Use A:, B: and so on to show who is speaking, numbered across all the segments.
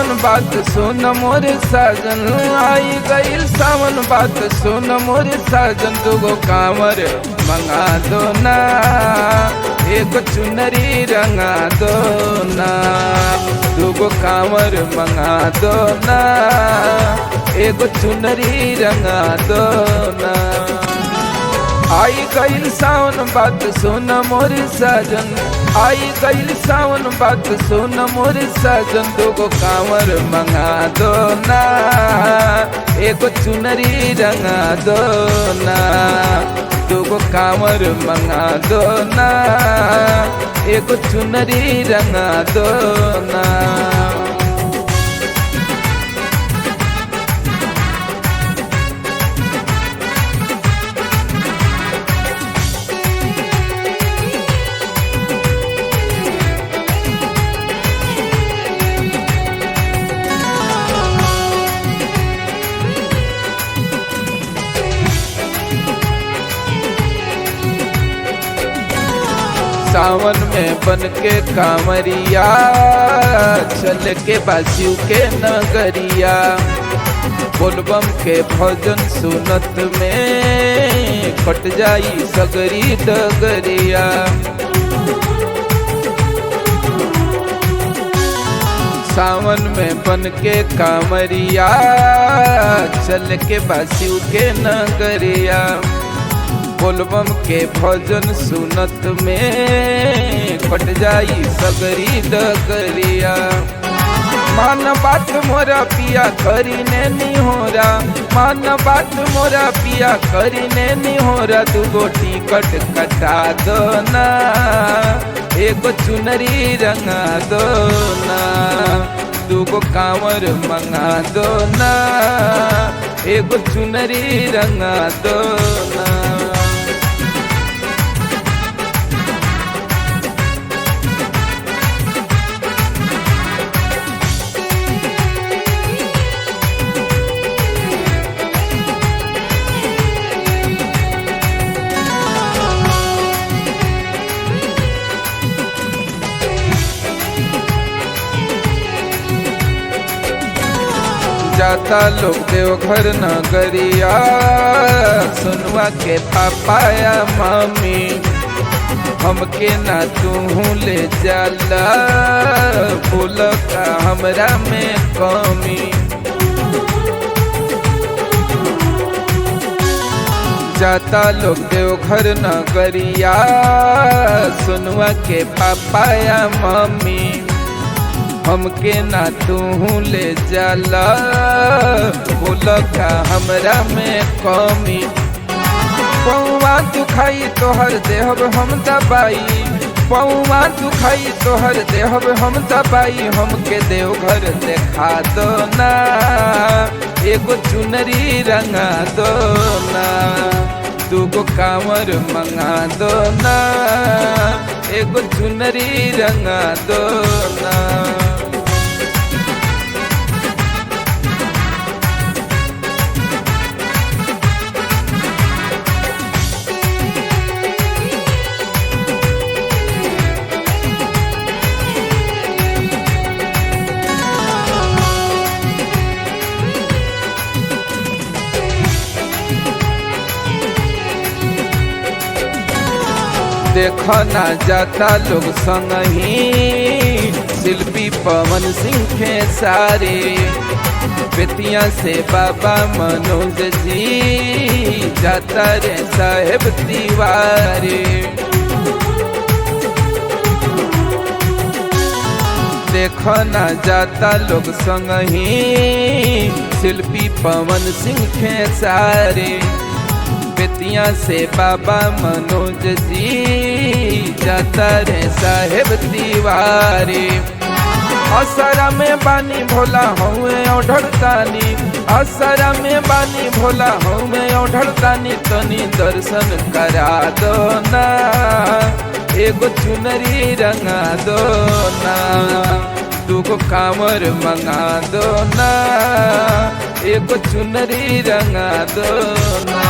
A: सावन बात सुन मोरे साजन, आई गईल सावन बात सुन मोरे साजन। दुगो कांवर मंगा दो ना, एक चुनरी रंगा दो ना। दुगो कांवर मंगा दो ना, एक चुनरी रंगा दो ना। आई गईल सावन बात सुन मोरे साजन, आई गईल सावन बात सुन मोरे साजन। दुगो कांवर मंगा दो ना, एक चुनरी रंगा दो ना। दुगो कांवर मंगा दो ना, एक चुनरी रंगा दो ना। सावन में बन के कांवरिया, चल के बासियों के नगरिया। बोलबम के भजन सुनत में कट जाई सगरी डगरिया। सावन में बन के कांवरिया, चल के बासियों के नगरिया। बोलबम के भजन सुनत में कट जाई सगरी डगरिया। मान बात मोरा पिया करी ने निहोरा, मान बात मोरा पिया करी ने निहोरा। दुगो टिकट कटा दो ना, एगो चुनरी रंगा दो ना। दुगो कांवर मंगा दो ना, एगो चुनरी रंगा दो ना। जाता लोग देवघर नगरिया, सुनवा के पापाया मम्मी। हमके ना तू ले जाला, बोल का हमरा में कमी। जाता लोग देवघर नगरिया, सुनवा के पापाया मम्मी। हमके ना तू ले जाला, बोल का हमरा में कमी। पौवा दुखाई तोहर देहब हम दबाई, पौवा दुखाई तोहर देहब हम दबाई। हमके देवघर देखा दो ना, एगो चुनरी रंगा दो ना। दुगो कांवर मंगा दो ना, एगो चुनरी रंगा दो ना। देखा ना जाता लोग संगही, शिल्पी पवन सिंह खेसारी। बेतिया से बाबा मनोज जी, जाता रे साहेब तिवारी। देखा ना जाता लोग संगही, शिल्पी पवन सिंह खेसारी। बेतिया से बाबा मनोज जी, जाता रे साहेब तिवारी। असरा में बानी भोला हूँ ओढ़तानी, असरा में बानी भोला हूँ ओढ़तानी। तनी दर्शन करा दो ना, एगो चुनरी रंगा दो ना। दुगो कांवर मंगा दो ना, एगो चुनरी रंगा दो ना।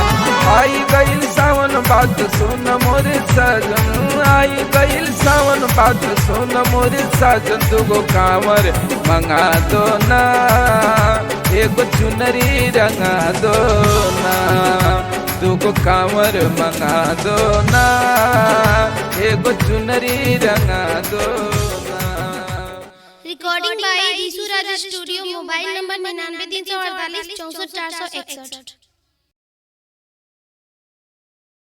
A: आई गईल सावन बात सुन मोरे साजन, आई गईल सावन बात सुन मोरे साजन। दुगो कांवर मंगा दो ना, एगो चुनरी रंगा दो ना, दुगो कांवर मंगा दो ना, एगो चुनरी रंगा दो ना।
B: Recording by Ishu Raj studio. Mobile number 99 348 64 461।